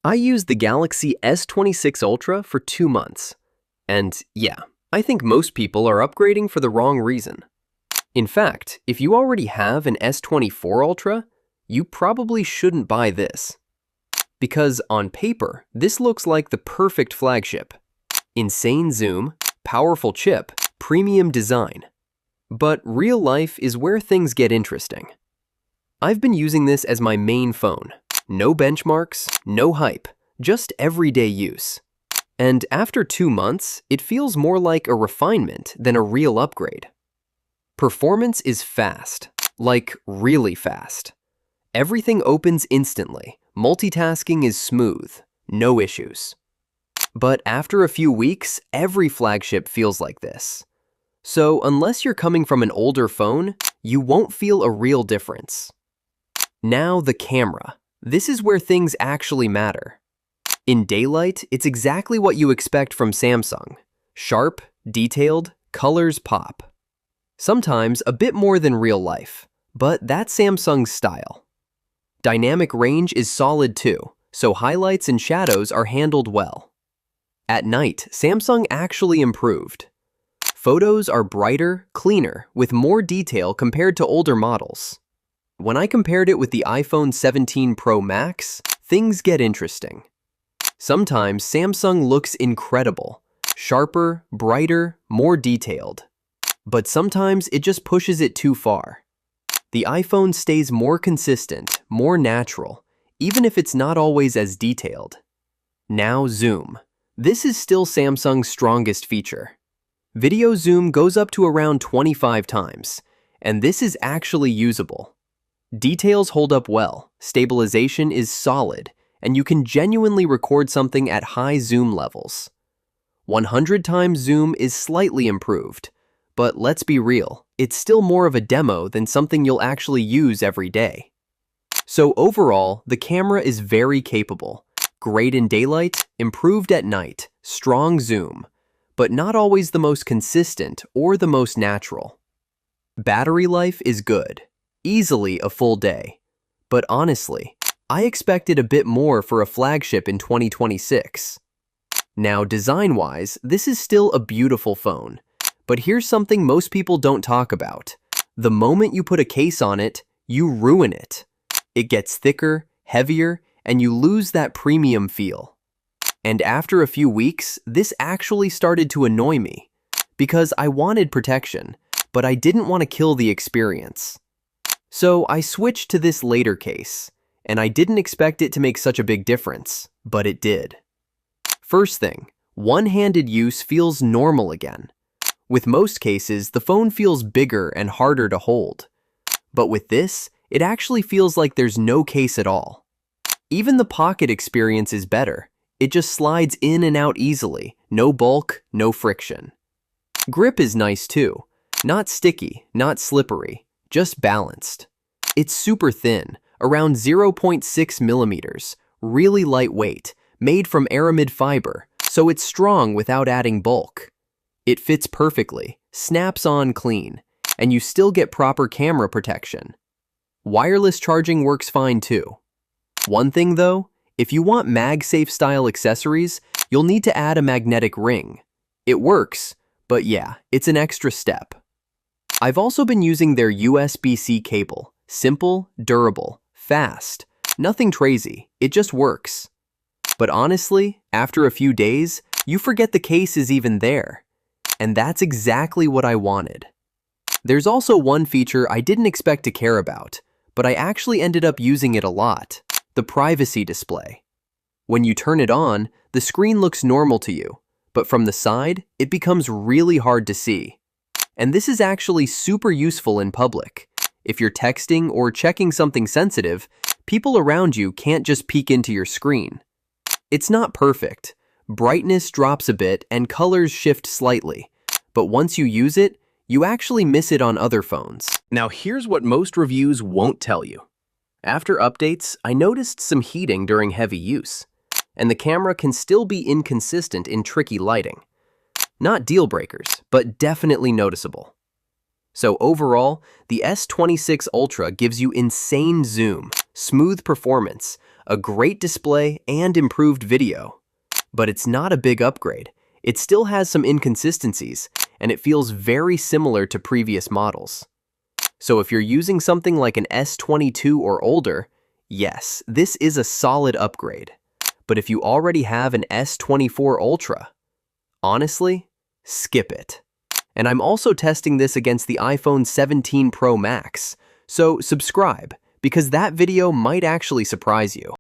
I used the Galaxy S26 Ultra for 2 months. And yeah, I think most people are upgrading for the wrong reason. In fact, if you already have an S24 Ultra, you probably shouldn't buy this. Because on paper, this looks like the perfect flagship. Insane zoom, powerful chip, premium design. But real life is where things get interesting. I've been using this as my main phone. No benchmarks, no hype, just everyday use. And after 2 months, it feels more like a refinement than a real upgrade. Performance is fast, like really fast. Everything opens instantly, multitasking is smooth, no issues. But after a few weeks, every flagship feels like this. So unless you're coming from an older phone, you won't feel a real difference. Now the camera. This is where things actually matter. In daylight, it's exactly what you expect from Samsung. Sharp, detailed, colors pop. Sometimes a bit more than real life, but that's Samsung's style. Dynamic range is solid too, so highlights and shadows are handled well. At night, Samsung actually improved. Photos are brighter, cleaner, with more detail compared to older models. When I compared it with the iPhone 17 Pro Max, things get interesting. Sometimes Samsung looks incredible, sharper, brighter, more detailed. But sometimes it just pushes it too far. The iPhone stays more consistent, more natural, even if it's not always as detailed. Now zoom. This is still Samsung's strongest feature. Video zoom goes up to around 25 times, and this is actually usable. Details hold up well, stabilization is solid, and you can genuinely record something at high zoom levels. 100 times zoom is slightly improved, but let's be real, it's still more of a demo than something you'll actually use every day. So overall, the camera is very capable. Great in daylight, improved at night, strong zoom, but not always the most consistent or the most natural. Battery life is good. Easily a full day. But honestly, I expected a bit more for a flagship in 2026. Now, design-wise, this is still a beautiful phone. But here's something most people don't talk about. The moment you put a case on it, you ruin it. It gets thicker, heavier, and you lose that premium feel. And after a few weeks, this actually started to annoy me. Because I wanted protection, but I didn't want to kill the experience. So I switched to this later case, and I didn't expect it to make such a big difference, but it did. First thing, one-handed use feels normal again. With most cases, the phone feels bigger and harder to hold. But with this, it actually feels like there's no case at all. Even the pocket experience is better. It just slides in and out easily, no bulk, no friction. Grip is nice too. Not sticky, not slippery. Just balanced. It's super thin, around 0.6 millimeters, really lightweight, made from aramid fiber, so it's strong without adding bulk. It fits perfectly, snaps on clean, and you still get proper camera protection. Wireless charging works fine too. One thing though, if you want MagSafe style accessories, you'll need to add a magnetic ring. It works, but yeah, it's an extra step. I've also been using their USB-C cable. Simple, durable, fast. Nothing crazy, it just works. But honestly, after a few days, you forget the case is even there. And that's exactly what I wanted. There's also one feature I didn't expect to care about, but I actually ended up using it a lot. The privacy display. When you turn it on, the screen looks normal to you, but from the side, it becomes really hard to see. And this is actually super useful in public. If you're texting or checking something sensitive, people around you can't just peek into your screen. It's not perfect. Brightness drops a bit and colors shift slightly. But once you use it, you actually miss it on other phones. Now here's what most reviews won't tell you. After updates, I noticed some heating during heavy use. And the camera can still be inconsistent in tricky lighting. Not deal breakers, but definitely noticeable. So overall, the S26 Ultra gives you insane zoom, smooth performance, a great display, and improved video. But it's not a big upgrade. It still has some inconsistencies, and it feels very similar to previous models. So if you're using something like an S22 or older, yes, this is a solid upgrade. But if you already have an S24 Ultra, honestly, skip it. And I'm also testing this against the iPhone 17 Pro Max, so subscribe, because that video might actually surprise you.